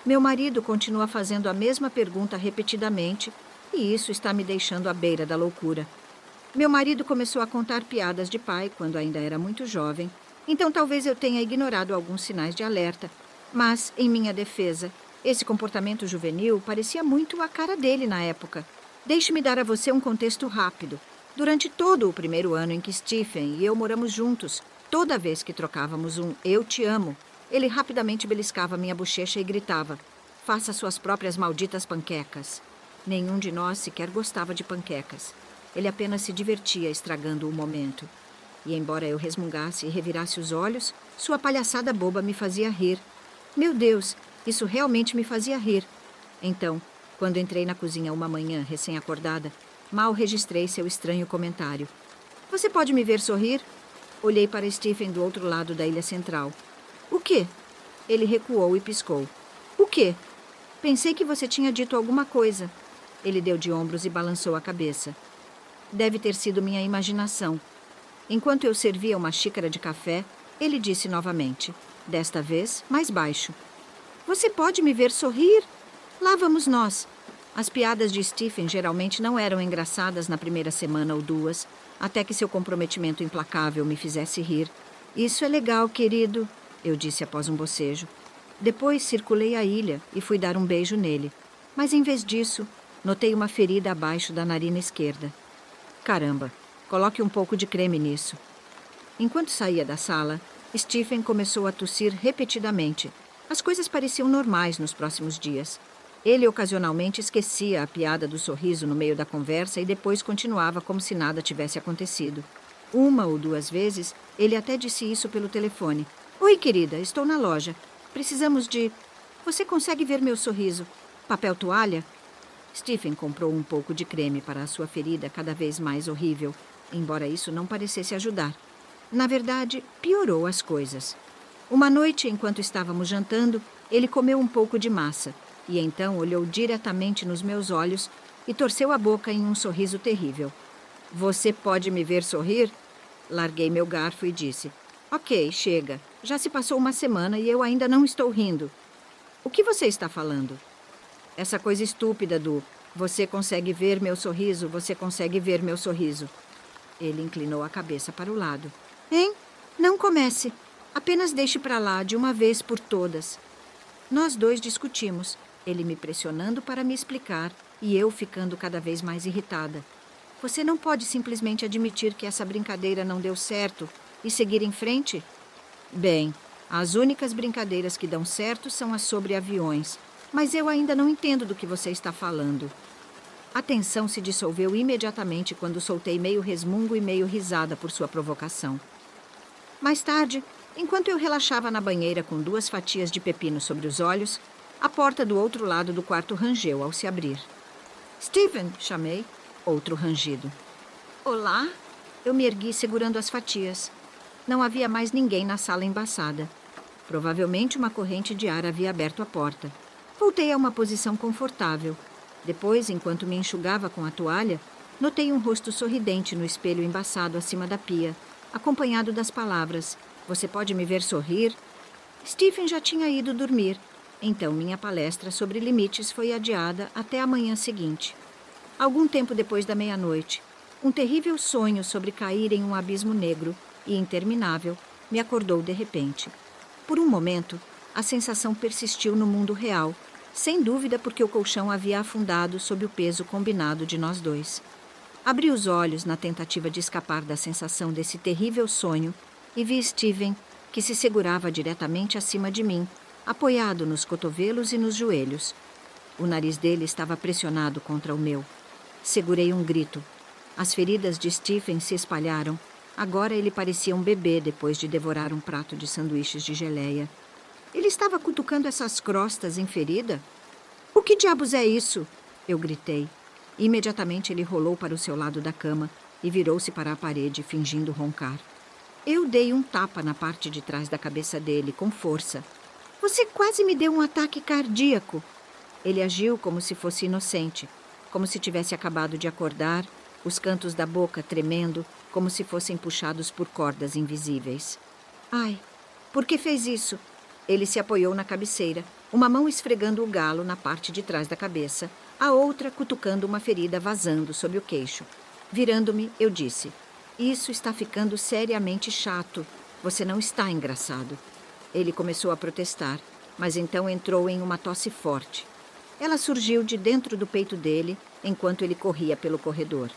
Meu marido continua fazendo a mesma pergunta repetidamente, e isso está me deixando à beira da loucura. Meu marido começou a contar piadas de pai quando ainda era muito jovem, então talvez eu tenha ignorado alguns sinais de alerta. Mas, em minha defesa, esse comportamento juvenil parecia muito a cara dele na época. Deixe-me dar a você um contexto rápido. Durante todo o primeiro ano em que Stephen e eu moramos juntos, toda vez que trocávamos um "eu te amo", ele rapidamente beliscava minha bochecha e gritava: "Faça suas próprias malditas panquecas." Nenhum de nós sequer gostava de panquecas. Ele apenas se divertia estragando o momento. E embora eu resmungasse e revirasse os olhos, sua palhaçada boba me fazia rir. Meu Deus, isso realmente me fazia rir. Então, quando entrei na cozinha uma manhã recém-acordada, mal registrei seu estranho comentário. "Você pode me ver sorrir?" Olhei para Stephen do outro lado da ilha central. "O quê?" Ele recuou e piscou. "O quê?" "Pensei que você tinha dito alguma coisa." Ele deu de ombros e balançou a cabeça. Deve ter sido minha imaginação. Enquanto eu servia uma xícara de café, ele disse novamente, desta vez mais baixo: "Você pode me ver sorrir? Lá vamos nós." As piadas de Stephen geralmente não eram engraçadas na primeira semana ou duas, até que seu comprometimento implacável me fizesse rir. "Isso é legal, querido", eu disse após um bocejo. Depois circulei a ilha e fui dar um beijo nele. Mas em vez disso, notei uma ferida abaixo da narina esquerda. "Caramba, coloque um pouco de creme nisso." Enquanto saía da sala, Stephen começou a tossir repetidamente. As coisas pareciam normais nos próximos dias. Ele ocasionalmente esquecia a piada do sorriso no meio da conversa e depois continuava como se nada tivesse acontecido. Uma ou duas vezes, ele até disse isso pelo telefone. "Oi, querida, estou na loja. Precisamos de... Você consegue ver meu sorriso? Papel toalha?" Stephen comprou um pouco de creme para a sua ferida cada vez mais horrível, embora isso não parecesse ajudar. Na verdade, piorou as coisas. Uma noite, enquanto estávamos jantando, ele comeu um pouco de massa e então olhou diretamente nos meus olhos e torceu a boca em um sorriso terrível. "Você pode me ver sorrir?" Larguei meu garfo e disse: "Ok, chega. Já se passou uma semana e eu ainda não estou rindo." "O que você está falando?" "Essa coisa estúpida do 'você consegue ver meu sorriso, você consegue ver meu sorriso.'" Ele inclinou a cabeça para o lado. "Hein? Não comece. Apenas deixe para lá de uma vez por todas." Nós dois discutimos, ele me pressionando para me explicar e eu ficando cada vez mais irritada. "Você não pode simplesmente admitir que essa brincadeira não deu certo e seguir em frente?" "Bem, as únicas brincadeiras que dão certo são as sobre aviões. Mas eu ainda não entendo do que você está falando." A tensão se dissolveu imediatamente quando soltei meio resmungo e meio risada por sua provocação. Mais tarde, enquanto eu relaxava na banheira com 2 fatias de pepino sobre os olhos, a porta do outro lado do quarto rangeu ao se abrir. "Stephen!" chamei. Outro rangido. "Olá?" Eu me ergui segurando as fatias. Não havia mais ninguém na sala embaçada. Provavelmente uma corrente de ar havia aberto a porta. Voltei a uma posição confortável. Depois, enquanto me enxugava com a toalha, notei um rosto sorridente no espelho embaçado acima da pia, acompanhado das palavras: "Você pode me ver sorrir?" Stephen já tinha ido dormir, então minha palestra sobre limites foi adiada até a manhã seguinte. Algum tempo depois da meia-noite, um terrível sonho sobre cair em um abismo negro e interminável me acordou de repente. Por um momento, a sensação persistiu no mundo real, sem dúvida porque o colchão havia afundado sob o peso combinado de nós dois. Abri os olhos na tentativa de escapar da sensação desse terrível sonho e vi Stephen, que se segurava diretamente acima de mim, apoiado nos cotovelos e nos joelhos. O nariz dele estava pressionado contra o meu. Segurei um grito. As feridas de Stephen se espalharam. Agora ele parecia um bebê depois de devorar um prato de sanduíches de geleia. Ele estava cutucando essas crostas em ferida? "O que diabos é isso?" eu gritei. Imediatamente ele rolou para o seu lado da cama e virou-se para a parede, fingindo roncar. Eu dei um tapa na parte de trás da cabeça dele, com força. "Você quase me deu um ataque cardíaco." Ele agiu como se fosse inocente, como se tivesse acabado de acordar, os cantos da boca tremendo, como se fossem puxados por cordas invisíveis. "Ai, por que fez isso?" Ele se apoiou na cabeceira. uma mão esfregando o galo na parte de trás da cabeça, a outra cutucando uma ferida vazando sob o queixo. Virando-me, eu disse: "Isso está ficando seriamente chato. Você não está engraçado." Ele começou a protestar, mas então entrou em uma tosse forte. Ela surgiu de dentro do peito dele enquanto ele corria pelo corredor.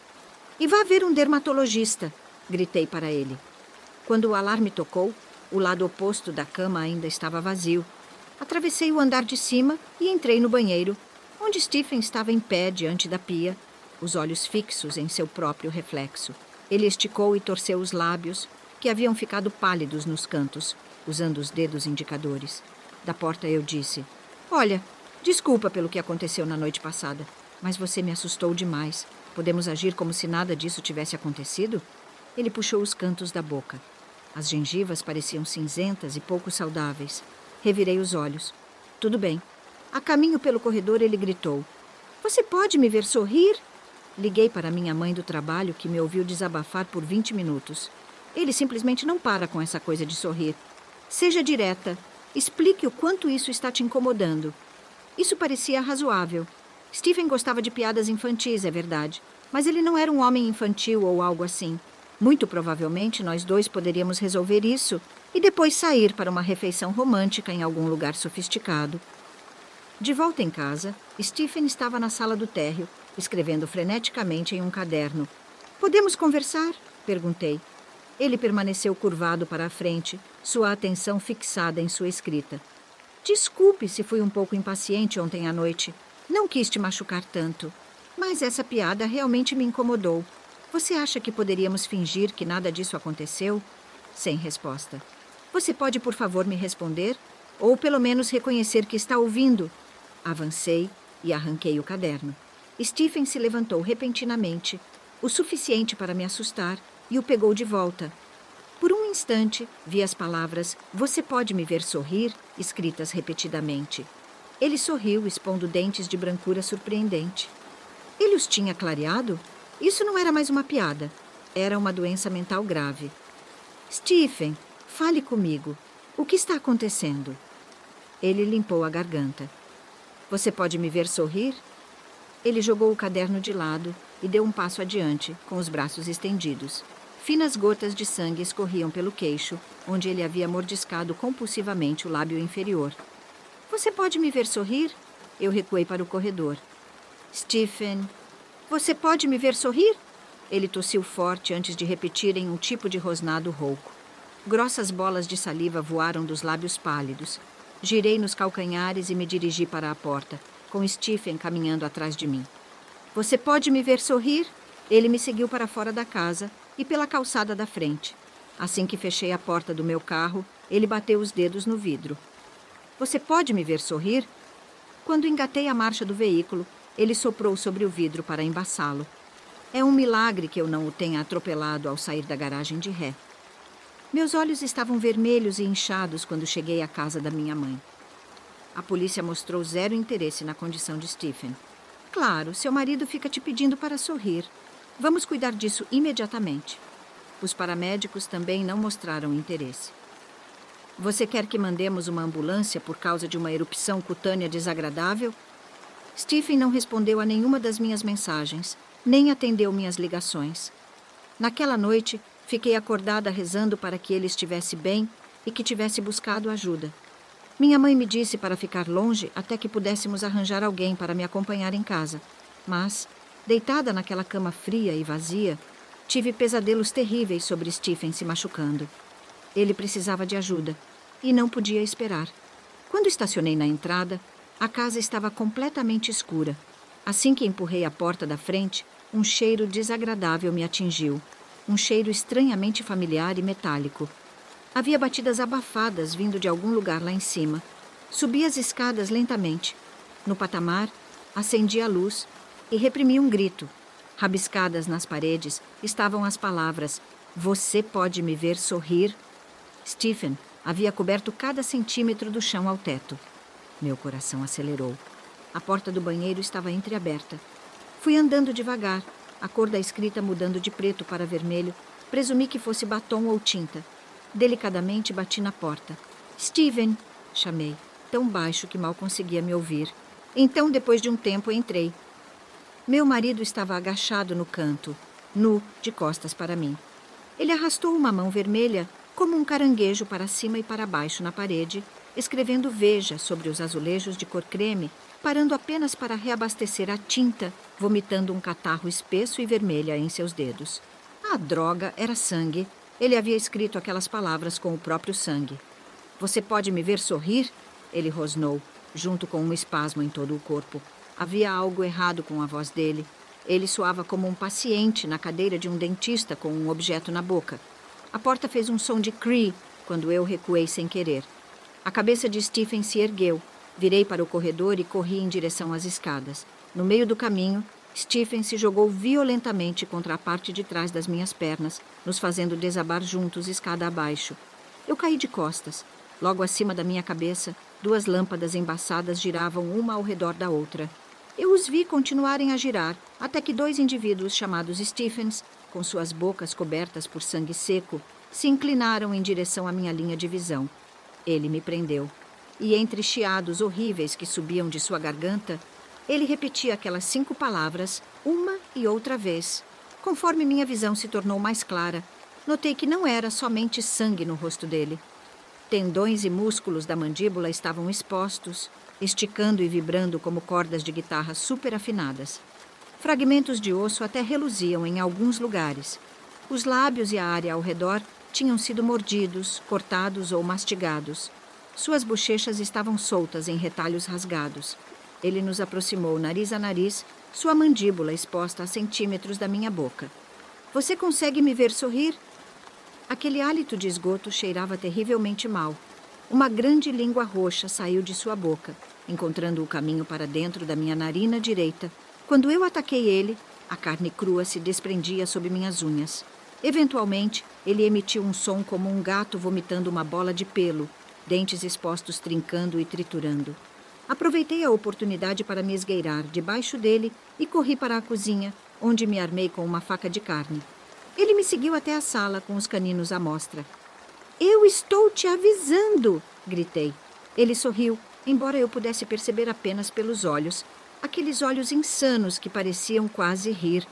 "E vá ver um dermatologista!" gritei para ele. Quando o alarme tocou, o lado oposto da cama ainda estava vazio. Atravessei o andar de cima e entrei no banheiro, onde Stephen estava em pé diante da pia, os olhos fixos em seu próprio reflexo. Ele esticou e torceu os lábios, que haviam ficado pálidos nos cantos, usando os dedos indicadores. Da porta eu disse: "Olha, desculpa pelo que aconteceu na noite passada, mas você me assustou demais. Podemos agir como se nada disso tivesse acontecido?" Ele puxou os cantos da boca. As gengivas pareciam cinzentas e pouco saudáveis. Revirei os olhos. "Tudo bem." A caminho pelo corredor, ele gritou: "Você pode me ver sorrir?" Liguei para minha mãe do trabalho, que me ouviu desabafar por 20 minutos. Ele simplesmente não para com essa coisa de sorrir. Seja direta. Explique o quanto isso está te incomodando. Isso parecia razoável. Stephen gostava de piadas infantis, é verdade, mas ele não era um homem infantil ou algo assim. Muito provavelmente nós dois poderíamos resolver isso e depois sair para uma refeição romântica em algum lugar sofisticado. De volta em casa, Stephen estava na sala do térreo, escrevendo freneticamente em um caderno. "Podemos conversar?" perguntei. Ele permaneceu curvado para a frente, sua atenção fixada em sua escrita. "Desculpe se fui um pouco impaciente ontem à noite. Não quis te machucar tanto. Mas essa piada realmente me incomodou. Você acha que poderíamos fingir que nada disso aconteceu?" Sem resposta. "Você pode, por favor, me responder? Ou pelo menos reconhecer que está ouvindo?" Avancei e arranquei o caderno. Stephen se levantou repentinamente, o suficiente para me assustar, e o pegou de volta. Por um instante, vi as palavras "Você pode me ver sorrir" escritas repetidamente. Ele sorriu, expondo dentes de brancura surpreendente. Ele os tinha clareado? Isso não era mais uma piada. Era uma doença mental grave. "Stephen, fale comigo. O que está acontecendo?" Ele limpou a garganta. "Você pode me ver sorrir?" Ele jogou o caderno de lado e deu um passo adiante, com os braços estendidos. Finas gotas de sangue escorriam pelo queixo, onde ele havia mordiscado compulsivamente o lábio inferior. "Você pode me ver sorrir?" Eu recuei para o corredor. "Stephen, você pode me ver sorrir?" Ele tossiu forte antes de repetir em um tipo de rosnado rouco. Grossas bolas de saliva voaram dos lábios pálidos. Girei nos calcanhares e me dirigi para a porta, com Stephen caminhando atrás de mim. "Você pode me ver sorrir?" Ele me seguiu para fora da casa e pela calçada da frente. Assim que fechei a porta do meu carro, ele bateu os dedos no vidro. "Você pode me ver sorrir?" Quando engatei a marcha do veículo, ele soprou sobre o vidro para embaçá-lo. É um milagre que eu não o tenha atropelado ao sair da garagem de ré. Meus olhos estavam vermelhos e inchados quando cheguei à casa da minha mãe. A polícia mostrou zero interesse na condição de Stephen. "Claro, seu marido fica te pedindo para sorrir. Vamos cuidar disso imediatamente." Os paramédicos também não mostraram interesse. "Você quer que mandemos uma ambulância por causa de uma erupção cutânea desagradável?" Stephen não respondeu a nenhuma das minhas mensagens, nem atendeu minhas ligações. Naquela noite, fiquei acordada rezando para que ele estivesse bem e que tivesse buscado ajuda. Minha mãe me disse para ficar longe até que pudéssemos arranjar alguém para me acompanhar em casa. Mas, deitada naquela cama fria e vazia, tive pesadelos terríveis sobre Stephen se machucando. Ele precisava de ajuda e não podia esperar. Quando estacionei na entrada, a casa estava completamente escura. Assim que empurrei a porta da frente, um cheiro desagradável me atingiu. Um cheiro estranhamente familiar e metálico. Havia batidas abafadas vindo de algum lugar lá em cima. Subi as escadas lentamente. No patamar, acendi a luz e reprimi um grito. Rabiscadas nas paredes estavam as palavras "Você pode me ver sorrir?" Stephen havia coberto cada centímetro do chão ao teto. Meu coração acelerou. A porta do banheiro estava entreaberta. Fui andando devagar, a cor da escrita mudando de preto para vermelho. Presumi que fosse batom ou tinta. Delicadamente bati na porta. "Stephen!" chamei. tão baixo que mal conseguia me ouvir. Então, depois de um tempo, entrei. Meu marido estava agachado no canto, nu, de costas para mim. Ele arrastou uma mão vermelha, como um caranguejo, para cima e para baixo na parede, escrevendo Veja sobre os azulejos de cor creme, parando apenas para reabastecer a tinta, vomitando um catarro espesso e vermelha em seus dedos. A droga era sangue. Ele havia escrito aquelas palavras com o próprio sangue. Você pode me ver sorrir? Ele rosnou, junto com um espasmo em todo o corpo. Havia algo errado com a voz dele. Ele soava como um paciente na cadeira de um dentista com um objeto na boca. A porta fez um som de cri quando eu recuei sem querer. A cabeça de Stephen se ergueu. Virei para o corredor e corri em direção às escadas. No meio do caminho, Stephen se jogou violentamente contra a parte de trás das minhas pernas, nos fazendo desabar juntos escada abaixo. Eu caí de costas. Logo acima da minha cabeça, 2 lâmpadas embaçadas giravam uma ao redor da outra. Eu os vi continuarem a girar, até que 2 indivíduos chamados Stephens, com suas bocas cobertas por sangue seco, se inclinaram em direção à minha linha de visão. Ele me prendeu. E entre chiados horríveis que subiam de sua garganta, ele repetia aquelas 5 palavras, uma e outra vez. Conforme minha visão se tornou mais clara, notei que não era somente sangue no rosto dele. Tendões e músculos da mandíbula estavam expostos, esticando e vibrando como cordas de guitarra super afinadas. Fragmentos de osso até reluziam em alguns lugares. Os lábios e a área ao redor tinham sido mordidos, cortados ou mastigados. Suas bochechas estavam soltas em retalhos rasgados. Ele nos aproximou nariz a nariz, sua mandíbula exposta a centímetros da minha boca. Você consegue me ver sorrir? Aquele hálito de esgoto cheirava terrivelmente mal. Uma grande língua roxa saiu de sua boca, encontrando o caminho para dentro da minha narina direita. Quando eu ataquei ele, a carne crua se desprendia sob minhas unhas. Eventualmente, ele emitiu um som como um gato vomitando uma bola de pelo, dentes expostos trincando e triturando. Aproveitei a oportunidade para me esgueirar debaixo dele e corri para a cozinha, onde me armei com uma faca de carne. Ele me seguiu até a sala com os caninos à mostra. Eu estou te avisando, gritei. Ele sorriu, embora eu pudesse perceber apenas pelos olhos, aqueles olhos insanos que pareciam quase rir.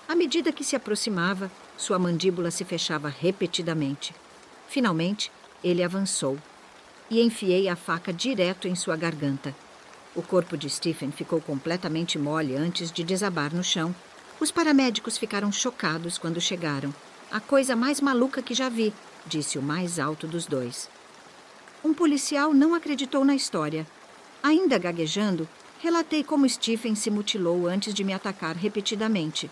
À medida que se aproximava, sua mandíbula se fechava repetidamente. Finalmente, ele avançou e enfiei a faca direto em sua garganta. O corpo de Stephen ficou completamente mole antes de desabar no chão. Os paramédicos ficaram chocados quando chegaram. A coisa mais maluca que já vi, disse o mais alto dos 2. Um policial não acreditou na história. Ainda gaguejando, relatei como Stephen se mutilou antes de me atacar repetidamente.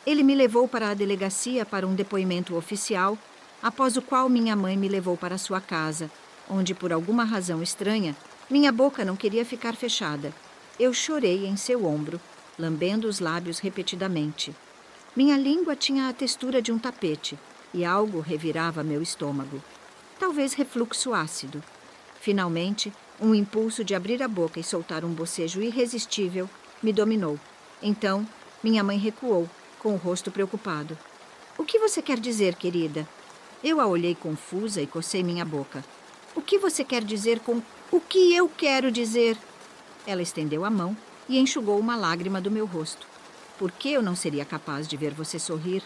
Ele me levou para a delegacia para um depoimento oficial, após o qual minha mãe me levou para sua casa, onde, por alguma razão estranha, minha boca não queria ficar fechada. Eu chorei em seu ombro, lambendo os lábios repetidamente. Minha língua tinha a textura de um tapete e algo revirava meu estômago. Talvez refluxo ácido. Finalmente, um impulso de abrir a boca e soltar um bocejo irresistível me dominou. Então, minha mãe recuou, com o rosto preocupado. O que você quer dizer, querida? Eu a olhei confusa e cocei minha boca. O que você quer dizer com o que eu quero dizer? Ela estendeu a mão e enxugou uma lágrima do meu rosto. Por que eu não seria capaz de ver você sorrir?